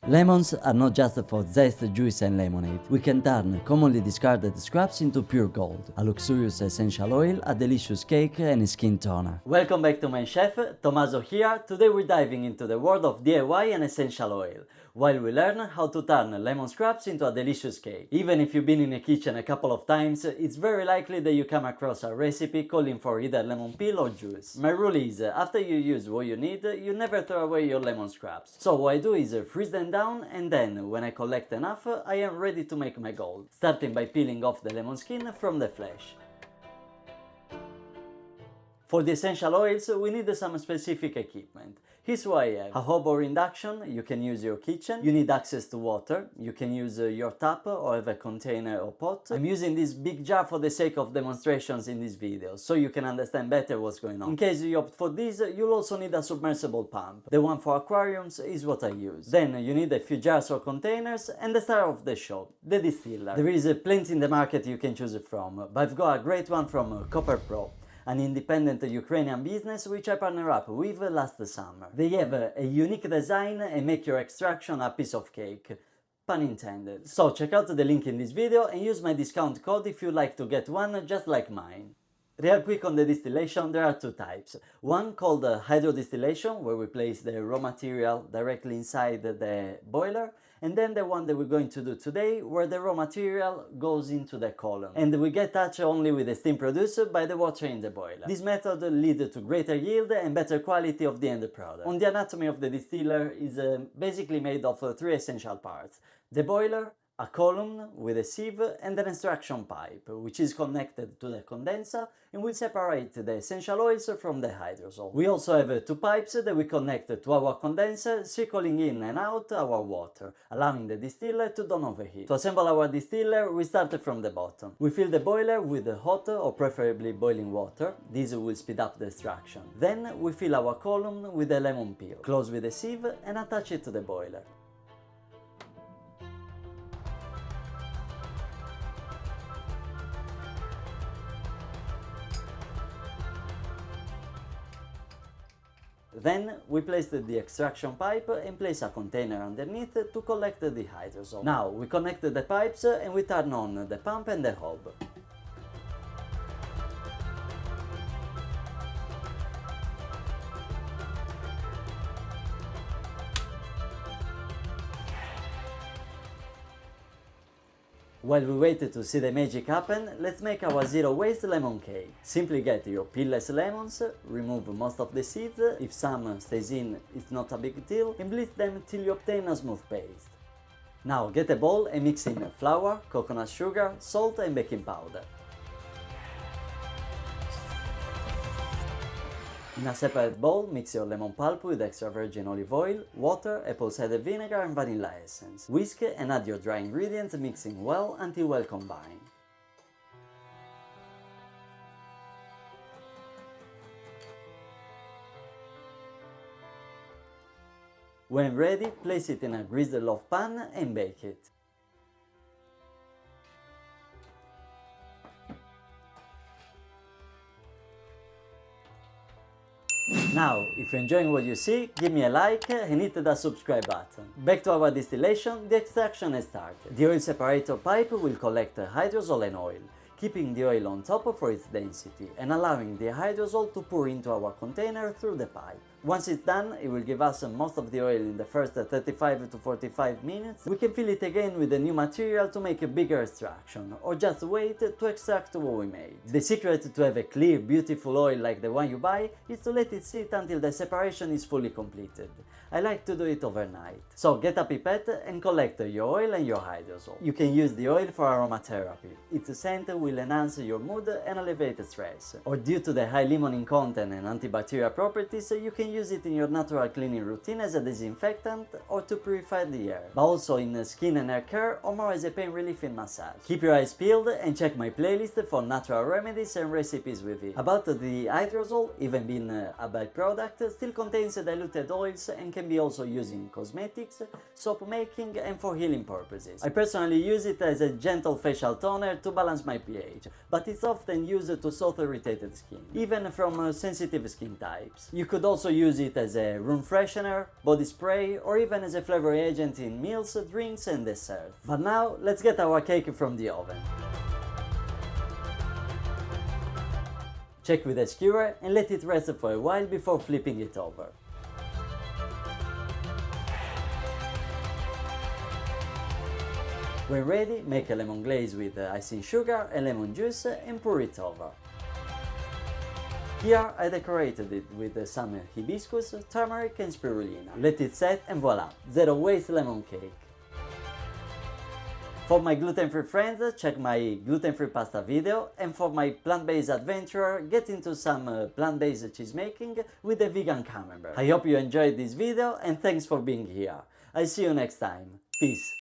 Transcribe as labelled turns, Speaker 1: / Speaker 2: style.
Speaker 1: Lemons are not just for zest, juice and lemonade. We can turn commonly discarded scraps into pure gold, a luxurious essential oil, a delicious cake and a skin toner. Welcome back to my chef, Tommaso here. Today we're diving into the world of DIY and essential oil, while we learn how to turn lemon scraps into a delicious cake. Even if you've been in a kitchen a couple of times, it's very likely that you come across a recipe calling for either lemon peel or juice. My rule is, after you use what you need, you never throw away your lemon scraps. So what I do is freeze them down, and then, when I collect enough, I am ready to make my gold, starting by peeling off the lemon skin from the flesh. For the essential oils, we need some specific equipment. Here's what I have. A hob or induction, you can use your kitchen. You need access to water, you can use your tap or have a container or pot. I'm using this big jar for the sake of demonstrations in this video, so you can understand better what's going on. In case you opt for this, you'll also need a submersible pump. The one for aquariums is what I use. Then you need a few jars or containers, and the star of the show, the distiller. There is plenty in the market you can choose from, but I've got a great one from Copper Pro, an independent Ukrainian business which I partnered up with last summer. They have a unique design and make your extraction a piece of cake. Pun intended. So check out the link in this video and use my discount code if you'd like to get one just like mine. Real quick on the distillation, there are two types. One called hydrodistillation, where we place the raw material directly inside the boiler, and then the one that we're going to do today, where the raw material goes into the column, and we get touch only with the steam produced by the water in the boiler. This method leads to greater yield and better quality of the end product. On the anatomy of the distiller is basically made of three essential parts: the boiler, a column with a sieve, and an extraction pipe, which is connected to the condenser and will separate the essential oils from the hydrosol. We also have two pipes that we connect to our condenser, circling in and out our water, allowing the distiller to don't overheat. To assemble our distiller, we start from the bottom. We fill the boiler with hot or preferably boiling water. This will speed up the extraction. Then we fill our column with the lemon peel, close with a sieve and attach it to the boiler. Then we place the extraction pipe and place a container underneath to collect the hydrosol. Now we connect the pipes and we turn on the pump and the hob. While we wait to see the magic happen, let's make our zero waste lemon cake. Simply get your peelless lemons, remove most of the seeds, if some stays in it's not a big deal, and blitz them till you obtain a smooth paste. Now get a bowl and mix in flour, coconut sugar, salt and baking powder. In a separate bowl, mix your lemon pulp with extra virgin olive oil, water, apple cider vinegar and vanilla essence. Whisk and add your dry ingredients, mixing well until well combined. When ready, place it in a greased loaf pan and bake it. Now, if you're enjoying what you see, give me a like and hit that subscribe button. Back to our distillation, the extraction has started. The oil separator pipe will collect hydrosol and oil, keeping the oil on top for its density and allowing the hydrosol to pour into our container through the pipe. Once it's done, it will give us most of the oil in the first 35 to 45 minutes. We can fill it again with the new material to make a bigger extraction, or just wait to extract what we made. The secret to have a clear, beautiful oil like the one you buy is to let it sit until the separation is fully completed. I like to do it overnight. So get a pipette and collect your oil and your hydrosol. You can use the oil for aromatherapy. Its scent will enhance your mood and elevate stress. Or due to the high limonene content and antibacterial properties, you can use it in your natural cleaning routine as a disinfectant or to purify the air, but also in skin and hair care or more as a pain relief in massage. Keep your eyes peeled and check my playlist for natural remedies and recipes with it. About the hydrosol, even being a byproduct, still contains diluted oils and can be also used in cosmetics, soap making and for healing purposes. I personally use it as a gentle facial toner to balance my pH, but it's often used to soothe irritated skin, even from sensitive skin types. You could also use it as a room freshener, body spray, or even as a flavor agent in meals, drinks and desserts. But now let's get our cake from the oven. Check with a skewer and let it rest for a while before flipping it over. When ready, make a lemon glaze with icing sugar and lemon juice and pour it over. Here I decorated it with some hibiscus, turmeric and spirulina. Let it set and voila, zero waste lemon cake. For my gluten-free friends, check my gluten-free pasta video, and for my plant-based adventurer, get into some plant-based cheese making with a vegan camembert. I hope you enjoyed this video and thanks for being here. I'll see you next time. Peace.